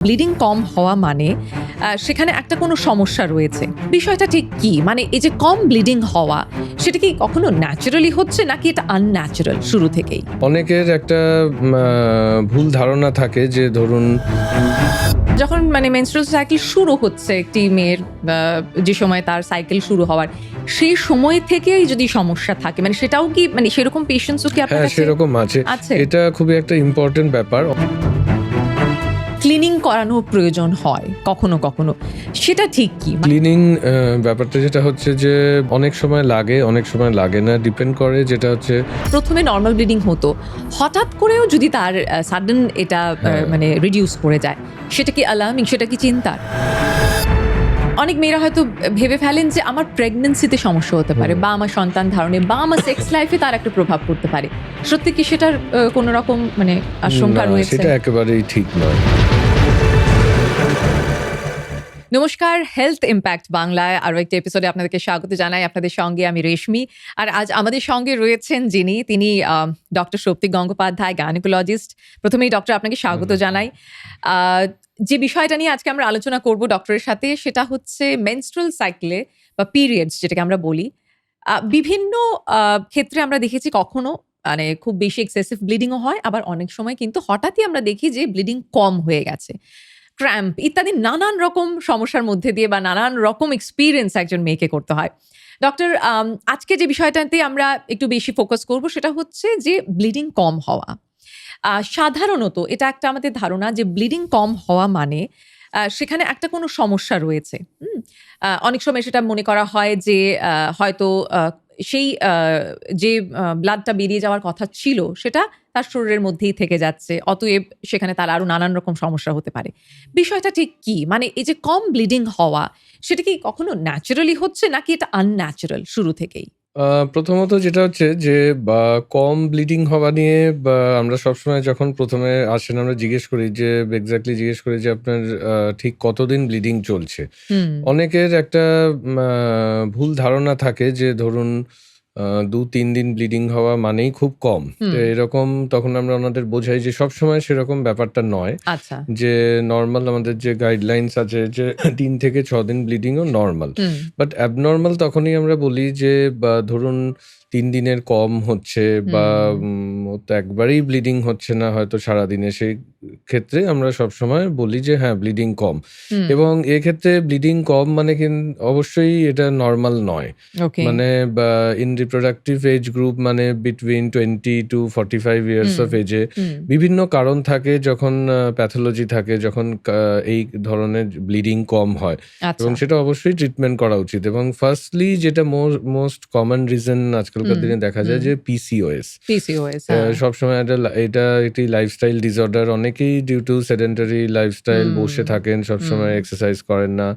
Bleeding কম হওয়া মানে সেখানে একটা কোনো সমস্যা রয়েছে। বিষয়টা ঠিক কি? মানে এই যে কম ব্লিডিং হওয়া, সেটা কি কখনো ন্যাচারালি হচ্ছে নাকি এটা আনন্যাচারাল শুরু থেকেই? অনেকের একটা ভুল ধারণা থাকে যে ধরুন যখন মানে মেনস্ট্রুয়াল সাইকেল শুরু হচ্ছে একটি মেয়ের, যে সময় তার সাইকেল শুরু হওয়ার, সেই সময় থেকেই যদি সমস্যা থাকে, মানে সেটাও কি মানে সেরকম পেশেন্টসও কি আপনার হ্যাঁ কাছে সেরকম আছে। আছে? এটা খুবই একটা ইম্পর্টেন্ট ব্যাপার। ক্লিনিং করানো প্রয়োজন হয় কখনো কখনো, সেটা ঠিক কি? ক্লিনিং ব্যাপারটা যেটা হচ্ছে যে অনেক সময় লাগে, অনেক সময় লাগে না, ডিপেন্ড করে। যেটা হচ্ছে প্রথমে নর্মাল ব্লিডিং হতো, হঠাৎ করেও যদি তার সাডেন এটা মানে রিডিউস করে যায়, সেটা কি অ্যালার্মিং? সেটা কি চিন্তার? অনেক মেয়েরা হয়তো ভেবে ফেলেন যে আমার প্রেগন্যান্সিতে সমস্যা হতে পারে, বা আমার সন্তান ধারণে, বা আমার সেক্স লাইফে তার একটা প্রভাব পড়তে পারে। সত্যি কি সেটার কোনো রকম মানে আশঙ্কা না, রয়েছে? সেটা একেবারেই ঠিক নয়। নমস্কার, হেলথ ইম্প্যাক্ট বাংলায় আরও একটি এপিসোডে আপনাদেরকে স্বাগত জানাই। আপনাদের সঙ্গে আমি রেশমি। আর আজ আমাদের সঙ্গে রয়েছেন যিনি, তিনি ডক্টর সৌপ্তিক গঙ্গোপাধ্যায়, গাইনোকোলজিস্ট। প্রথমেই ডক্টর আপনাকে স্বাগত জানাই। যে বিষয়টা নিয়ে আজকে আমরা আলোচনা করব ডক্টরের সাথে, সেটা হচ্ছে মেনস্ট্রুয়াল সাইকেলে বা পিরিয়ডস যেটাকে আমরা বলি। বিভিন্ন ক্ষেত্রে আমরা দেখেছি কখনো মানে খুব বেশি এক্সেসিভ ব্লিডিংও হয়, আবার অনেক সময় কিন্তু হঠাৎই আমরা দেখি যে ব্লিডিং কম হয়ে গেছে। ক্র্যাম্প ইত্যাদি নানান রকম সমস্যার মধ্যে দিয়ে বা নানান রকম এক্সপেরিয়েন্স একজন মেয়েকে করতে হয়। ডক্টর, আজকে যে বিষয়টাতে আমরা একটু বেশি ফোকাস করব সেটা হচ্ছে যে ব্লিডিং কম হওয়া। সাধারণত এটা একটা আমাদের ধারণা যে ব্লিডিং কম হওয়া মানে সেখানে একটা কোনো সমস্যা রয়েছে। অনেক সময় সেটা মনে করা হয় যে হয়তো সেই যে ব্লাডটা বেরিয়ে যাওয়ার কথা ছিল সেটা তার শরীরের মধ্যেই থেকে যাচ্ছে। অতএব সেখানে তার আরো নানান রকম সমস্যা হতে পারে। বিষয়টা ঠিক কি? মানে এই যে কম ব্লিডিং হওয়া, সেটা কি কখনো ন্যাচারালি হচ্ছে নাকি এটা আনন্যাচারাল শুরু থেকেই? প্রথমত যেটা হচ্ছে যে কম ব্লিডিং হওয়া নিয়ে আমরা সবসময় যখন প্রথমে আসেন আমরা জিজ্ঞেস করি যে এক্স্যাক্টলি জিজ্ঞেস করি যে আপনার ঠিক কতদিন ব্লিডিং চলছে। হুম, অনেকের একটা ভুল ধারণা থাকে যে ধরুন ২-৩ দিন ব্লিডিং হওয়া মানেই খুব কম। তো হুম। এরকম তখন আমরা ওনাদের বোঝাই যে সবসময় সেরকম ব্যাপারটা নয়। আচ্ছা। যে নরমাল আমাদের যে গাইডলাইনস আছে যে ৩ থেকে ৬ দিন ব্লিডিংও নরমাল। হুম, বাট অ্যাবনরমাল তখনই আমরা বলি যে ধরুন ৩ দিনের কম হচ্ছে বা হুম, ওর তো একবারেই ব্লিডিং হচ্ছে না হয়তো সারাদিনে। সেই ক্ষেত্রে আমরা সবসময় বলি যে হ্যাঁ, ব্লিডিং কম। হুম। এবং এক্ষেত্রে ব্লিডিং কম মানে অবশ্যই এটা নরমাল নয়। ওকে। মানে ইন রিপ্রোডাক্টিভ এজ গ্রুপ মানে between 20 to 45 years hmm, of এজে হুম। বিভিন্ন কারণ থাকে যখন প্যাথোলজি থাকে, যখন এই ধরনের ব্লিডিং কম হয় আচ্ছা। এবং সেটা অবশ্যই ট্রিটমেন্ট করা উচিত। এবং ফার্স্টলি যেটা মোস্ট কমন রিজন আজকালকার হুম, দিনে দেখা যায় হুম। যে পিসিওএস। পিসিওএস, হ্যাঁ। সবসময় এটা একটি লাইফস্টাইল ডিসঅর্ডার। অনেকেই ডিউ টু সেডেন্টারি লাইফস্টাইল হুম, বসে থাকেন, হুম। সবসময় এক্সারসাইজ করেন না।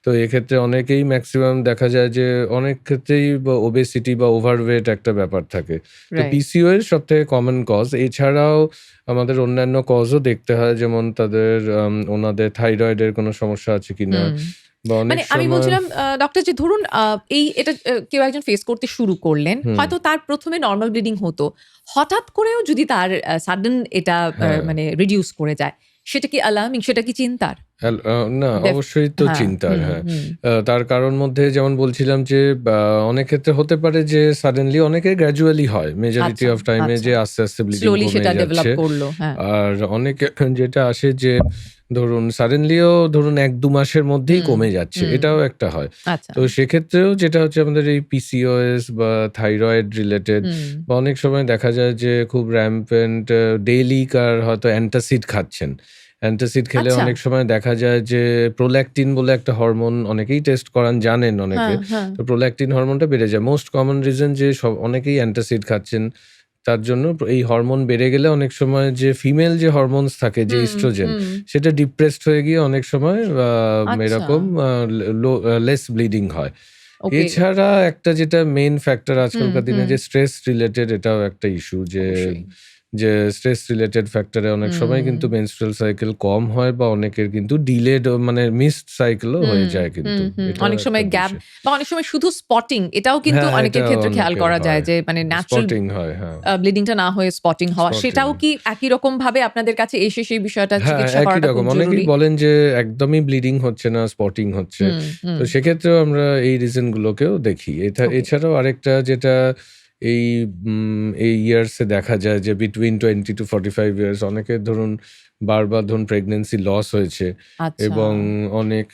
তো এক্ষেত্রে অনেকেই ম্যাক্সিমাম দেখা যায় যে অনেক ক্ষেত্রেই ওবেসিটি বা ওভারওয়েট একটা ব্যাপার থাকে। তো রাইট। পিসিওএস সবথেকে কমন কজ। এছাড়াও আমাদের অন্যান্য কজও দেখতে হয়, যেমন তাদের ওনাদের থাইরয়েডের কোনো সমস্যা আছে কিনা হুম। বা অনেক মানে আমি সময় বলছিলাম ডক্টর, যে ধরুন এই এটা কেউ একজন ফেস করতে শুরু করলেন। হুম, হয়তো তার ১ম এ নরমাল ব্লিডিং হতো। হঠাৎ করেও যদি তার সাডেন এটা হ্যাঁ। মানে রিডিউস করে যায়, সেটা কি অ্যালার্মিং? সেটা কি চিন্তার? হ্যাল আ না, ডেফ অবশ্যই তো হ্যাঁ, চিন্তার, হুম, হ্যাঁ। হুম। তার কারণ মধ্যে যেমন বলছিলাম যে অনেক ক্ষেত্রে হতে পারে যে সাডেনলি, অনেকের গ্র্যাজুয়ালি হয়। মেজরিটি আচ্ছা, অফ টাইমে আচ্ছা। যে আস্তে, আস্তে ব্লিডিং স্লোলি কমে সেটা ডেভেলপ যাচ্ছে। করলো। হ্যাঁ। আর অনেকে যেটা আসে যে ধরুন সাডেনলিও ধরুন ১-২ মাসের মধ্যেই হুম, কমে যাচ্ছে। হুম। এটাও একটা হয়। আচ্ছা। তো সেক্ষেত্রেও যেটা হচ্ছে আমাদের এই পিসিওএস বা থাইরয়েড রিলেটেড হুম। বা অনেক সময় দেখা যায় যে খুব র‍্যাম্পেন্ট ডেইলি হয়তো অ্যান্টাসিড খাচ্ছেন। অ্যান্টাসিড খেলে আচ্ছা। অনেক সময় দেখা যায় যে প্রোল্যাকটিন বলে একটা হরমোন, অনেকেই টেস্ট করান, জানেন হ্যাঁ, অনেকে। হ্যাঁ। তো প্রোল্যাকটিন হরমোনটা বেড়ে যায়। মোস্ট কমন রিজন যে অনেকেই অ্যান্টাসিড খাচ্ছেন। তার জন্য এই হরমোন বেড়ে গেলে অনেক সময় যে ফিমেল যে হরমোনস থাকে যে হুম, ইস্ট্রোজেন, হুম। সেটা ডিপ্রেসড হয়ে গিয়ে অনেক সময় আচ্ছা। এরকম লেস ব্লিডিং হয়। ওকে। এছাড়া একটা যেটা মেইন ফ্যাক্টর হুম, আজকালকার দিনে হুম। যে স্ট্রেস রিলেটেড, এটাও একটা ইস্যু যে অবশ্যই। যে স্ট্রেস রিলেটেড ফ্যাক্টরে অনেক সময় হুম, কিন্তু মেনস্ট্রুয়াল সাইকেল কম হয় বা অনেকের কিন্তু ডিলেড মানে মিসড সাইকেলও হয়ে হুম, যায় কিন্তু। এটাও অনেক একটা সময় গ্যাপ বিষয়। বা অনেক সময় শুধু স্পটিং এটাও কিন্তু হ্যাঁ, অনেকের এটাও ক্ষেত্রে খেয়াল অনেকের করা যায় হয়। যে মানে ন্যাচারাল স্পটিং হয়, হ্যাঁ। ব্লিডিংটা না হয়ে স্পটিং হওয়া। স্পটিং। সেটাও কি একই রকমভাবে আপনাদের কাছে এসে সেই বিষয়টা হ্যাঁ, চিকিৎসা একই করাটা খুব রকম। অনেকেই জরুরি? বলেন যে একদমই ব্লিডিং হচ্ছে না, স্পটিং হচ্ছে। হুম, হুম। তো সেক্ষেত্রেও আমরা এই রিজন গুলোকেও দেখি। ওকে। এছাড়াও আরেকটা যেটা এই এই ইয়ার্স এ দেখা যায় যে বিটুইন 20 to 45 ইয়ার্স অনেকের ধরুন বারবার ধরুন প্রেগন্যান্সি লস হয়েছে আচ্ছা। এবং অনেক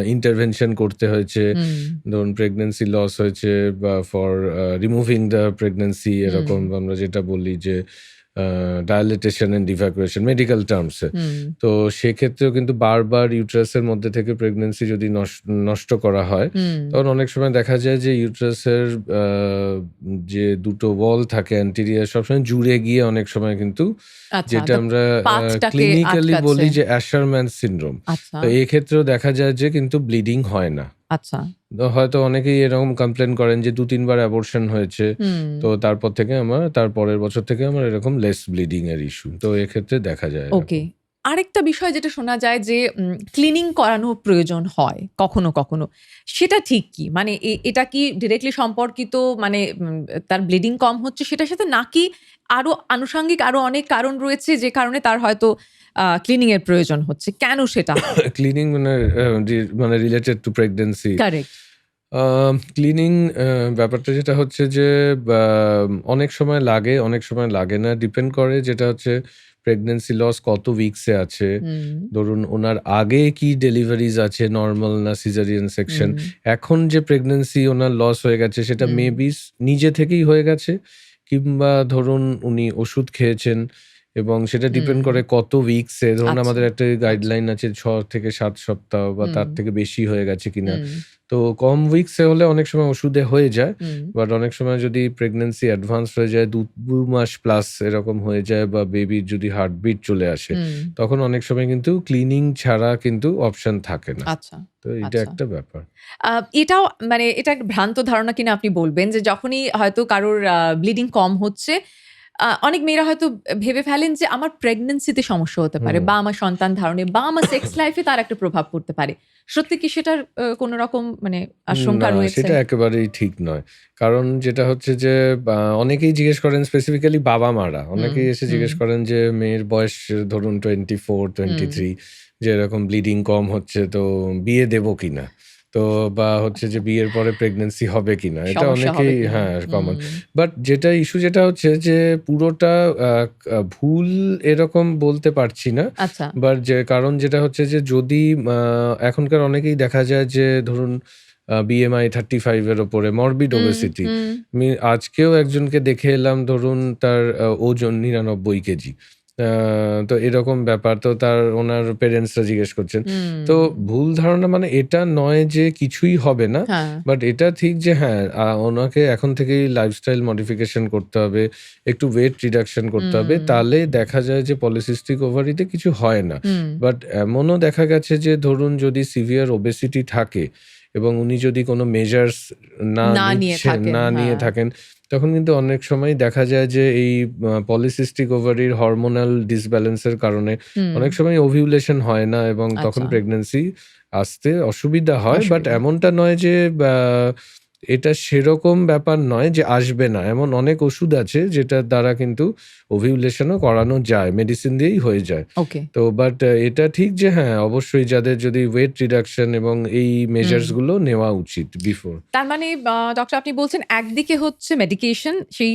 ইন্টারভেনশন করতে হয়েছে। হুম, ধরুন প্রেগন্যান্সি লস হয়েছে বা ফর রিমুভিং দ্য প্রেগন্যান্সি হুম, এরকম আমরা যেটা বলি যে ডায়ালিটেশন এন্ড ইভাকুয়েশন মেডিকেল টার্মসে। হুম, তো সেক্ষেত্রেও কিন্তু বারবার ইউটেরাসের মধ্যে থেকে প্রেগন্যান্সি যদি নষ্ট করা হয়, হুম। তখন অনেক সময় দেখা যায় যে ইউটেরাসের যে দুটো ওয়াল থাকে অ্যান্টেরিয়র সবসময় জুড়ে গিয়ে অনেক সময় কিন্তু আচ্ছা, যেটা তো আমরা পাথটাকে ক্লিনিক্যালি আটকাচ্ছে। বলি যে অ্যাশারম্যান সিনড্রোম। আচ্ছা, তো এক্ষেত্রেও দেখা যায় যে কিন্তু ব্লিডিং হয় না। আচ্ছা। তো হয়তো অনেকেই এরকম কমপ্লেন করেন যে ২-৩ বার অ্যাবরশন হয়েছে। হুম, তো তারপর থেকে তার পরের বছর থেকে আমার এরকম লেস ব্লিডিং এর ইস্যু। তো এক্ষেত্রে দেখা যায় ওকে। এরকম। আরেকটা বিষয় যেটা শোনা যায় যে ক্লিনিং করানো প্রয়োজন হয় কখনো, কখনো। সেটা ঠিক কি? মানে এটা কি ডিরেক্টলি সম্পর্কিত মানে তার ব্লিডিং কম হচ্ছে সেটার সাথে নাকি আরো আনুষঙ্গিক আরো অনেক কারণ রয়েছে যে কারণে তার হয়তো ক্লিনিং এর প্রয়োজন হচ্ছে। কেন সেটা হয়? ক্লিনিং মানে মানে related to pregnancy. Correct. Cleaning ব্যাপারটা যেটা হচ্ছে যে বা অনেক সময় লাগে, অনেক সময় লাগে না। ডিপেন্ড করে যেটা হচ্ছে প্রেগন্যান্সি লস কত উইকসে আছে। হুম, ধরুন উনার আগে কি ডেলিভারিজ আছে নরমাল না সিজারিয়ান সেকশন। হুম, এখন যে প্রেগন্যান্সি ওনার লস হয়ে গেছে সেটা হুম। মেবি নিজে থেকেই হয়ে গেছে কিংবা ধরুন উনি ওষুধ খেয়েছেন এবং সেটা ডিপেন্ড হুম, করে কত উইকসে। ধরুন আচ্ছা, আমাদের একটা আচ্ছা। গাইডলাইন আছে ৬ থেকে ৭ সপ্তাহ বা হুম, তার থেকে বেশি হয়ে গেছে কিনা। হুম, তো কম উইকসে হলে অনেক সময় ওষুধে হয়ে যায়। হুম, বাট অনেক সময় যদি প্রেগন্যান্সি অ্যাডভান্স হয়ে যায় ২ মাস প্লাস এরকম হয়ে যায় বা বেবির যদি হার্টবিট চলে আসে, হুম। তখন অনেক সময় কিন্তু ক্লিনিং ছাড়া কিন্তু অপশন থাকে না। আচ্ছা, তো এটা আচ্ছা। একটা ব্যাপার। আ এটাও মানে এটা একটা ভ্রান্ত ধারণা কিনা আপনি বলবেন যে যখনই হয়তো কারোর ব্লিডিং কম হচ্ছে, অনেক মেয়েরা হয়তো ভেবে ফেলেন যে আমার প্রেগন্যান্সিতে সমস্যা হতে পারে হুম। বা আমার সন্তান ধারণে বা আমার সেক্স লাইফ এ তার একটা প্রভাব পড়তে পারে। সত্যি কি সেটার কোন রকম মানে আশঙ্কা না, রয়েছে? সেটা একেবারেই ঠিক নয়। কারণ যেটা হচ্ছে যে অনেকেই জিজ্ঞেস করেন স্পেসিফিক্যালি বাবা-মারা। হুম, অনেকেই এসে হুম, জিজ্ঞেস করেন যে মেয়ের বয়স ধরুন 24, হুম। 23 যে এরকম ব্লিডিং কম হচ্ছে তো বিয়ে দেব কিনা? তো বা হচ্ছে যে আচ্ছা। বিয়ের পরে প্রেগন্যান্সি হবে কিনা? এটা সমস্যা হবে অনেকেই কিনা? হ্যাঁ, কমন। হুম, বাট যেটা ইস্যু যেটা হচ্ছে যে পুরোটা আ ভুল এরকম বলতে পারছি না। আচ্ছা। বাট যে কারণ যেটা হচ্ছে যে যদি আ এখনকার অনেকেই দেখা যায় যে ধরুন BMI 35 এর উপরে মরবিড হুম, ওবেসিটি। হুম, আমি আজকেও একজনকে দেখে এলাম ধরুন তার ওজন 99 কেজি। আ তো এরকম ব্যাপার। তো ওনার প্যারেন্টসরা জিজ্ঞেস করছেন। তো হুম। ভুল ধারণা মানে এটা নয় যে কিছুই হবে না। হ্যাঁ। বাট এটা ঠিক যে হ্যাঁ, ওনাকে এখন থেকেই লাইফস্টাইল মডিফিকেশন করতে হবে। একটু ওয়েট রিডাকশন করতে হবে। হুম, তাহলে দেখা যায় যে পলিসিস্টিক ওভারিতে কিছু হয় না। হুম। বাট এমনও দেখা গেছে যে ধরুন যদি সিভিয়ার ওবেসিটি থাকে এবং উনি যদি কোনো মেজার্স না নিয়ে থাকেন। না নিয়ে হ্যাঁ। থাকেন, তখন কিন্তু অনেক সময় দেখা যায় যে এই পলিসিস্টিক ওভারির হরমোনাল ডিসব্যালেন্স এর কারণে হুম। অনেক সময় ওভিউলেশন হয় না এবং তখন আচ্ছা। প্রেগন্যান্সি আসতে অসুবিধা হয়। বাট অসুবিধা। এমনটা নয় যে বা এটা সেরকম ব্যাপার নয় যে আসবে না। এমন অনেক ওষুধ আছে যেটার দ্বারা কিন্তু ওভিউলেশনও করানো যায়। মেডিসিন দিয়েই হয়ে যায়। ওকে। তো বাট এটা ঠিক যে হ্যাঁ, অবশ্যই যাদের যদি ওয়েট রিডাকশন এবং এই হুম। মেজার্স গুলো নেওয়া উচিত বিফোর। তার মানে ডক্টর আপনি বলছেন একদিকে হচ্ছে মেডিকেশন সেই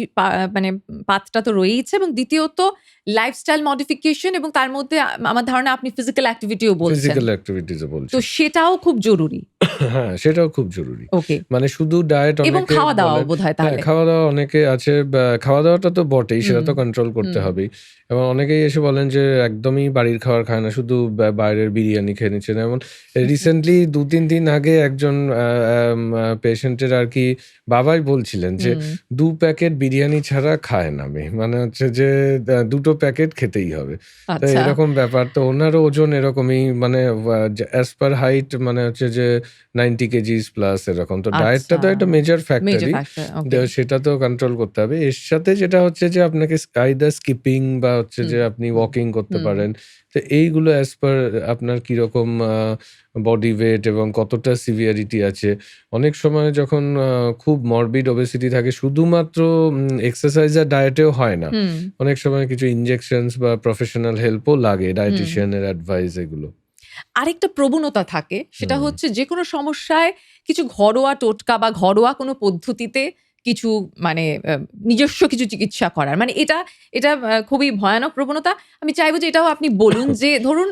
মানে পাথটা তো রয়েইছে এবং দ্বিতীয়ত লাইফস্টাইল মডিফিকেশন এবং তার মধ্যে আমার ধারণা আপনি ফিজিক্যাল অ্যাক্টিভিটিও বলছেন। ফিজিক্যাল এক্টিভিটিস ও তো বলছি। সেটাও খুব জরুরি। হ্যাঁ, সেটাও খুব জরুরি। ওকে। মানে শুধু ডায়েট এবং অনেকে খাওয়া-দাওয়াও বলেন বোধহয় হ্যাঁ, তাহলে। খাওয়া-দাওয়া অনেকে আছে খাওয়া-দাওয়াটা তো বটেই, সেটা হুম, তো কন্ট্রোল করতে হুম, হবেই। এবং অনেকেই এসে বলেন যে একদমই বাড়ির খাবার খায় না, শুধু বাইরের বিরিয়ানি খেয়ে নিচ্ছেন। এমন রিসেন্টলি ২-৩ দিন আগে একজন পেশেন্টের আরকি বাবাই বলছিলেন যে, হুম। ২ প্যাকেট বিরিয়ানি ছাড়া খায় না মেয়ে। মানে হচ্ছে যে ২ টো প্যাকেট খেতেই হবে। তো আচ্ছা। এরকম ব্যাপার। তো উনারও ওজন এরকমই মানে অ্যাজ পার হাইট মানে হচ্ছে যে 90 কেজিস প্লাস এরকম। তো ডায়েটটা আচ্ছা, তো একটা মেজর মেজর ফ্যাক্টরই। ফ্যাক্টর। ওকে। সেটা তো কন্ট্রোল করতে হবে। এর সাথে যেটা হচ্ছে যে আপনাকে আইদার স্কিপিং বা হচ্ছে হুম, যে আপনি হুম, ওয়াকিং করতে হুম, পারেন। তো এইগুলো অ্যাজ পার আপনার কিরকম বডি ওয়েট এবং কতটা সিভিয়ারিটি আছে। অনেক সময় যখন খুব মরবিড ওবেসিটি থাকে শুধুমাত্র এক্সারসাইজ আর ডায়েটেও হয় না। হুম, অনেক সময় কিছু ইনজেকশনস বা প্রফেশনাল হেল্পও লাগে, হুম। ডায়েটিশিয়ানের অ্যাডভাইস এগুলো। আরেকটা প্রবণতা থাকে সেটা হুম। হচ্ছে যেকোনো সমস্যায় কিছু ঘরোয়া টোটকা বা ঘরোয়া কোনো পদ্ধতিতে কিছু মানে নিজস্ব কিছু চিকিৎসা করার। মানে এটা খুবই ভয়ানক প্রবণতা। আমি চাইবো যে এটাও আপনি বলুন যে ধরুন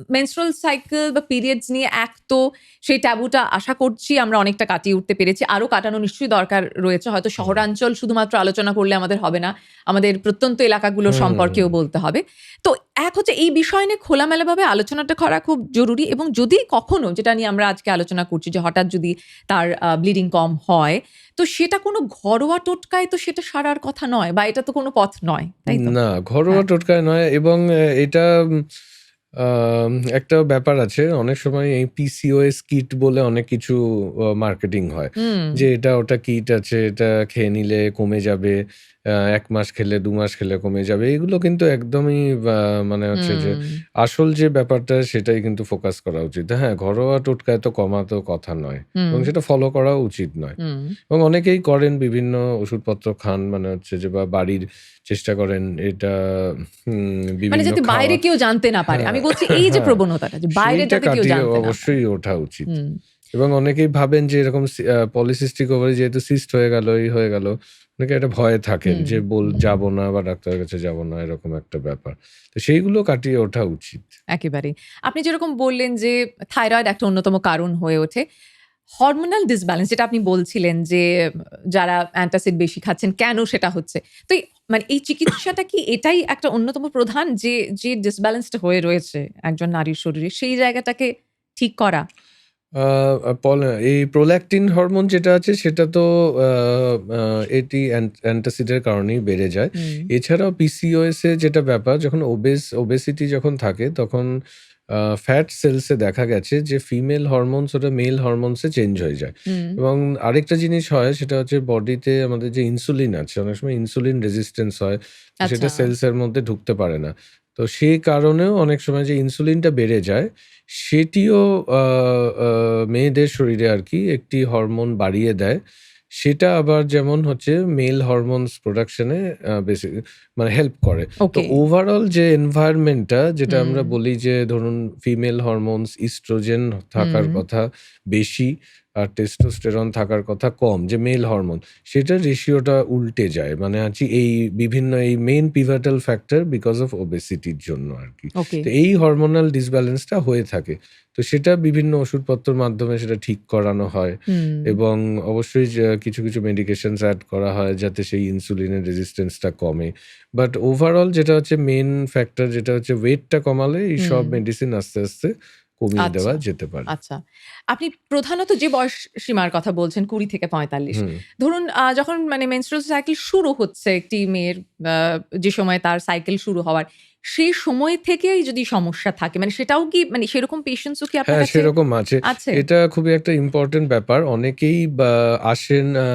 মেনস্ট্রুয়াল সাইকেল বা পিরিয়ডস নিয়ে এক তো সেই ট্যাবুটা আশা করছি আমরা অনেকটা কাটিয়ে উঠতে পেরেছি। আরো কাটানো নিশ্চয়ই দরকার রয়েছে। হয়তো হুম, শহরাঞ্চল শুধুমাত্র আলোচনা করলে আমাদের হবে না। আমাদের প্রত্যন্ত এলাকাগুলো সম্পর্কেও হুম। বলতে হবে। তো এক হচ্ছে এই বিষয় নিয়ে খোলামেলাভাবে আলোচনাটা করা খুব জরুরি এবং যদি কখনো যেটা নিয়ে আমরা আজকে আলোচনা করছি যে হঠাৎ যদি তার ব্লিডিং কম হয়, তো সেটা কোনো ঘরোয়া টোটকায় তো সেটা সারার কথা নয় বা এটা তো কোনো পথ নয়। তাই তো? না, ঘরোয়া হ্যাঁ। টোটকায় নয় এবং এটা একটা ব্যাপার আছে। অনেক সময় এই পিসিওএস কিট বলে অনেক কিছু মার্কেটিং হয়। হুম, যে এটা ওটা কিট আছে, এটা খেয়ে নিলে কমে যাবে। ১ মাস খেলে ২ মাস খেলে কমে যাবে। এগুলো কিন্তু একদমই মানে হচ্ছে যে হুম, আসল যে ব্যাপারটা সেটাই কিন্তু ফোকাস করা উচিত। হ্যাঁ, ঘরোয়া টোটকায় তো কমা তো কথা নয় হুম, এবং সেটা ফলো করাও উচিত নয়। হুম। এবং অনেকেই করেন বিভিন্ন ওষুধপত্র খান মানে হচ্ছে যে বা বাড়ির চেষ্টা করেন এটা মানে বিভিন্ন যাতে বাইরে খাওয়া কেউ জানতে না পারে। হ্যাঁ, আমি বলছি এই যে হ্যাঁ, প্রবণতাটা যে বাইরে সেইটা যাতে কেউ কাটিয়ে জানতে না পারে। অবশ্যই ওঠা উচিত। হুম, এবং অনেকেই ভাবেন যে এরকম পলিসিস্টিক ওভারি যেহেতু সিস্ট হয়ে গেল, এই হয়ে গেল। অনেকে একটা ভয়ে থাকেন হুম, যে হুম। যাব না বা ডাক্তারের কাছে যাব না এরকম একটা ব্যাপার। তো সেইগুলো কাটিয়ে ওঠা উচিত। একেবারেই। আপনি যেরকম বললেন যে থাইরয়েড একটা অন্যতম কারণ হয়ে ওঠে। হরমোনাল ডিসব্যালেন্স যেটা আপনি বলছিলেন যে যারা অ্যান্টাসিড বেশি খাচ্ছেন কেন সেটা হচ্ছে? তো মানে এই চিকিৎসাটা কি এটাই একটা অন্যতম প্রধান যে ডিসব্যালেন্সটা হয়ে রয়েছে একজন নারীর শরীরে সেই জায়গাটাকে ঠিক করা? আ আ পল এই প্রোল্যাক্টিন হরমোন যেটা আছে সেটা তো আ আ এটি অ্যান্টাসিডের কারণেই বেড়ে যায়। হুম, এছাড়াও পিসিওএস এর যেটা ব্যাপার যখন ওবেসিটি যখন থাকে তখন ফ্যাট সেলস এ দেখা গেছে যে ফিমেল হরমোনস ওটা মেল হরমোনস এ চেঞ্জ হয়ে যায়। হুম। এবং আরেকটা জিনিস হয় সেটা হচ্ছে বডিতে আমাদের যে ইনসুলিন আছে অনেক সময় ইনসুলিন রেজিস্ট্যান্স হয়। তো সেটা আচ্ছা। সেলস এর মধ্যে ঢুকতে পারে না। তো সেই কারণেও অনেক সময় যে ইনসুলিনটা বেড়ে যায় সেটিও আ আ মেয়েদের শরীরে আরকি একটি হরমোন বাড়িয়ে দেয়। সেটা আবার যেমন হচ্ছে মেল হরমোনস প্রোডাকশন এ বেশি মানে হেল্প করে। তো ওকে। ওভারঅল যে এনভায়রনমেন্ট টা যেটা হুম, আমরা বলি যে ধরুন ফিমেল হরমোনস ইস্ট্রোজেন থাকার হুম, কথা বেশি আর টেস্টোস্টেরন থাকার কথা কম যে মেল হরমোন সেটার রেশিওটা উল্টে যায়। মানে হচ্ছে এই বিভিন্ন এই মেইন পিভাটাল ফ্যাক্টর বিকজ অফ ওবেসিটির জন্য আরকি। ওকে। তো এই হরমোনাল ডিসব্যালেন্সটা হয়ে থাকে। তো সেটা বিভিন্ন ওষুধপত্রের মাধ্যমে সেটা ঠিক করানো হয় হুম, এবং অবশ্যই যে কিছু মেডিকেশনস এড করা হয় যাতে সেই ইনসুলিনের রেজিস্ট্যান্সটা কমে। বাট ওভারঅল যেটা হচ্ছে মেইন ফ্যাক্টর যেটা হচ্ছে ওয়েটটা কমালে এই সব হুম। মেডিসিন আস্তে, আস্তে কমিয়ে দেওয়া আচ্ছা, যেতে পারে। আচ্ছা। আপনি প্রধানত যে বয়স সীমার কথা বলছেন ২০ থেকে ৪৫। হুম। ধরুন যখন মানে মেনস্ট্রুয়াল সাইকেল শুরু হচ্ছে একটি মেয়ের আ যে সময় তার সাইকেল শুরু হওয়ার, সেই সময় থেকেই যদি সমস্যা থাকে মানে সেটাও কি মানে সেরকম পেশেন্টস ও কি আপনার হ্যাঁ, কাছে সেরকম আছে। আছে? এটা খুবই একটা ইম্পোর্টেন্ট ব্যাপার। অনেকেই আসেন আ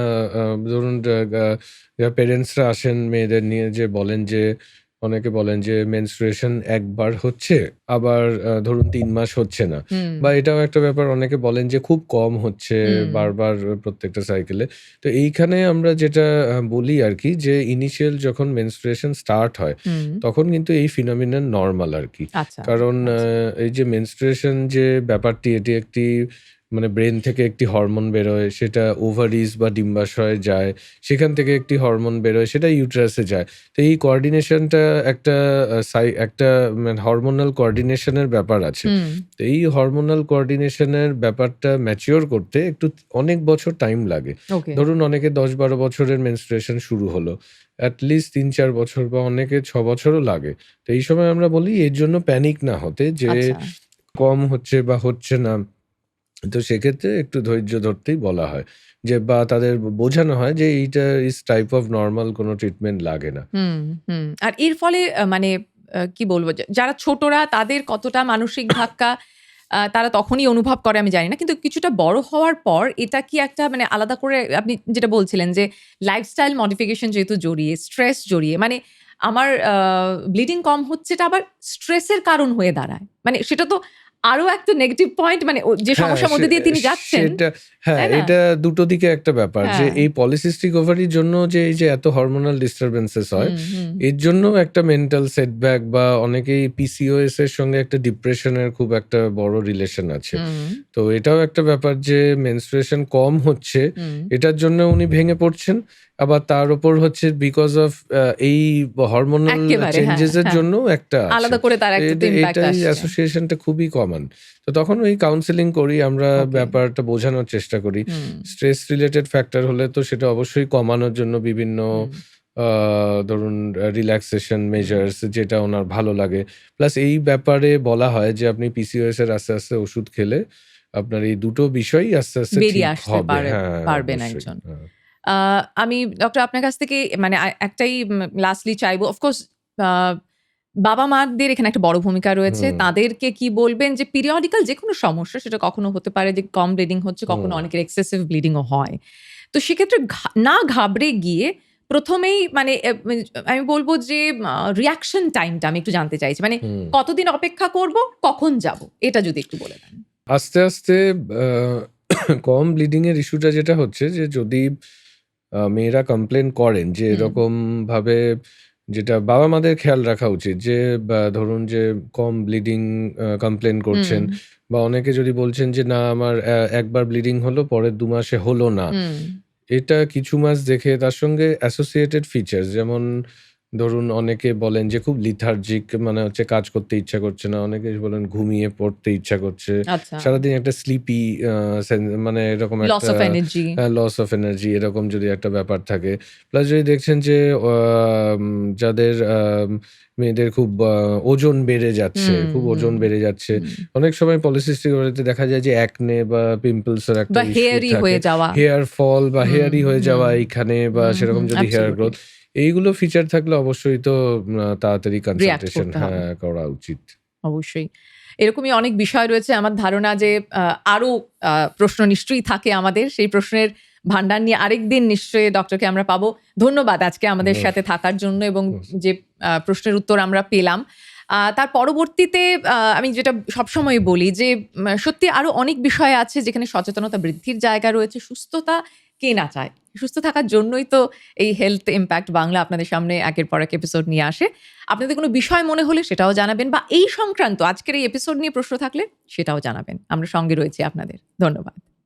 ধরুন প্যারেন্টসরা আসেন মেয়েদের নিয়ে যে বলেন যে অনেকে বলেন যে মেনস্ট্রুয়েশন একবার হচ্ছে, আবার ধরুন ৩ মাস হচ্ছে না। হুম, বা এটাও একটা ব্যাপার অনেকে বলেন যে খুব কম হচ্ছে হুম, বারবার প্রত্যেকটা সাইকেলে। তো এইখানে আমরা যেটা বলি আরকি যে ইনিশিয়াল যখন মেনস্ট্রুয়েশন স্টার্ট হয়, হুম। তখন কিন্তু এই ফিনোমিনন নরমাল আরকি। আচ্ছা, কারণ আচ্ছা। এই যে মেনস্ট্রুয়েশন যে ব্যাপারটি এটি একটি মানে ব্রেন থেকে একটি হরমোন বেরোয় সেটা ওভারিস বা ডিম্বাশয়ে যায়। সেখান থেকে একটি হরমোন বেরোয় সেটা ইউটেরাসে যায়। তো এই কোঅর্ডিনেশনটা একটা একটা মানে হরমোনাল কোঅর্ডিনেশন এর ব্যাপার আছে। হুম, তো এই হরমোনাল কোঅর্ডিনেশন এর ব্যাপারটা ম্যাচিউর করতে একটু অনেক বছর টাইম লাগে। ওকে। ধরুন অনেকে ১০-১২ বছরের মেনস্ট্রুয়েশন শুরু হলো। এট লিস্ট ৩-৪ বছর বা অনেকে ৬ বছরও লাগে। তো এই সময় আমরা বলি এর জন্য প্যানিক না হতে যে আচ্ছা। কম হচ্ছে বা হচ্ছে না। তো সেক্ষেত্রে একটু ধৈর্য ধরতেই বলা হয়। যে বা তাদের বোঝানো হয় যে এইটা ইস টাইপ অফ নরমাল কোনো ট্রিটমেন্ট লাগে না। হুম, হুম। আর এর ফলে মানে কি বলব? যারা ছোটরা তাদের কতটা মানসিক ধাক্কা তারা তখনই অনুভব করে আমি জানি না। কিন্তু কিছুটা বড় হওয়ার পর এটা কি একটা মানে আলাদা করে আপনি যেটা বলছিলেন যে লাইফস্টাইল মডিফিকেশন যেহেতু জড়িয়ে, স্ট্রেস জড়িয়ে মানে আমার ব্লিডিং কম হচ্ছেটা আবার স্ট্রেসের কারণ হয়ে দাঁড়ায়। মানে সেটা তো আরো একটা নেগেটিভ পয়েন্ট মানে যে হ্যাঁ, সমস্যার মধ্যে দিয়ে তিনি যাচ্ছেন, সেটা হ্যাঁ, তাই না? এটা দুটো দিকে একটা ব্যাপার যে হ্যাঁ। এই পলিসিস্টিক ওভারির জন্য যে এই যে এত হরমোনাল ডিস্টারবেন্সেস হয়, হুম। এর জন্য একটা মেন্টাল সেটব্যাক বা অনেকেই পিসিওএস এর সঙ্গে একটা ডিপ্রেশনের খুব একটা বড় রিলেশন আছে। হুম, তো এটাও একটা ব্যাপার যে মেনস্ট্রুয়েশন কম হচ্ছে, হুম। এটার জন্য উনি ভেঙে পড়ছেন। আবার তার উপর হচ্ছে বিকজ অফ এই হরমোনাল এক্কেবারে হ্যাঁ, চেঞ্জেস এর হ্যাঁ। জন্য একটা আছে। আলাদা করে তার একটা তো ইমপ্যাক্ট এটাই আসছে। অ্যাসোসিয়েশনটা খুবই কমন। তো তখন ওই কাউন্সেলিং করি আমরা, ওকে। ব্যাপারটা বোঝানোর চেষ্টা করি। হুম, স্ট্রেস রিলেটেড ফ্যাক্টর হলে তো সেটা অবশ্যই কমানোর জন্য বিভিন্ন হুম, ধরুন রিল্যাক্সেশন মেজার্স যেটা ওনার ভালো লাগে। প্লাস এই ব্যাপারে বলা হয় যে আপনি পিসিওএস এর আস্তে, আস্তে ওষুধ খেলে আপনার এই দুটো বিষয়ই আস্তে, আস্তে বেরিয়ে ঠিক আসতে হবে। হ্যাঁ, পারবেন অবশ্যই। একজন। হ্যাঁ। আমি ডক্টর আপনার কাছ থেকে মানে একটাই লাস্টলি চাইবো অফকোর্স আ বাবা-মাদের এখানে একটা বড় ভূমিকা রয়েছে। হুম, তাদেরকে কি বলবেন যে পিরিয়ডিক্যাল যেকোনো সমস্যা সেটা কখনো হতে পারে যে কম ব্লিডিং হচ্ছে, কখনো হুম, অনেকের এক্সেসিভ ব্লিডিং ও হয়। তো সেক্ষেত্রে না ঘাবড়ে গিয়ে ১ম এই মানে আমি বলব যে রিঅ্যাকশন টাইমটা আমি একটু জানতে চাইছি। মানে হুম। কতদিন অপেক্ষা করব, কখন যাব? এটা যদি একটু বলে দেন। আস্তে, আস্তে আ কম ব্লিডিং এর ইস্যুটা যেটা হচ্ছে যে যদি মেয়েরা কমপ্লেইন করেন যে হুম, এরকমভাবে, যেটা বাবা-মাদের খেয়াল রাখা উচিত যে ধরুন যে কম ব্লিডিং কমপ্লেইন হুম, করছেন বা অনেকে যদি বলছেন যে না আমার একবার ব্লিডিং হলো পরের ২ মাসে হলো না। হুম। এটা কিছু মাস দেখে তার সঙ্গে অ্যাসোসিয়েটেড ফিচার্স যেমন ধরুন অনেকে বলেন যে খুব লিথার্জিক মানে হচ্ছে কাজ করতে ইচ্ছা করছে না। অনেকে বলেন ঘুমিয়ে পড়তে ইচ্ছা করছে। আচ্ছা। সারাদিন একটা স্লিপি মানে এরকম লস একটা of energy. Loss of energy এরকম যদি একটা ব্যাপার থাকে। প্লাস যদি দেখছেন যে যাদের মেয়েদের খুব ওজন বেড়ে যাচ্ছে, হুম, খুব হুম, ওজন বেড়ে যাচ্ছে। হুম। অনেক সময় পলিসিস্টিক ওভারিতে দেখা যায় যে একনে বা পিম্পলস এর একটা বা ইস্যু হেয়ারি থাকে। হয়ে যাওয়া। হেয়ার ফল বা হুম, হেয়ারি হয়ে হুম, যাওয়া এইখানে বা সেরকম যদি হেয়ার অ্যাবসোলিউটলি গ্রোথ, এইগুলো ফিচার থাকলে অবশ্যই তো তাড়াতাড়ি রিঅ্যাক্ট কনসালটেশন করতে হবে। হ্যাঁ, করা উচিত। অবশ্যই। এরকমই অনেক বিষয় রয়েছে আমার ধারণা যে আ আরো প্রশ্ন নিশ্চয়ই থাকে আমাদের। সেই প্রশ্নের ভান্ডার নিয়ে আরেকদিন নিশ্চয়ই ডক্টরকে আমরা পাবো। ধন্যবাদ আজকে আমাদের হুম, সাথে থাকার জন্য এবং হুম, যে প্রশ্নের উত্তর আমরা পেলাম। তার পরবর্তীতে আমি যেটা সবসময় বলি যে সত্যি আরো অনেক বিষয় আছে যেখানে সচেতনতা বৃদ্ধির জায়গা রয়েছে। সুস্থতা কে না চায়? সুস্থ থাকার জন্যই তো এই হেলথ ইমপ্যাক্ট বাংলা আপনাদের সামনে একের পর এক এপিসোড নিয়ে আসে। আপনাদের কোনো বিষয় মনে হলে সেটাও জানাবেন বা এই সংক্রান্ত আজকের এই এপিসোড নিয়ে প্রশ্ন থাকলে সেটাও জানাবেন। আমরা সঙ্গে রয়েছি আপনাদের। ধন্যবাদ।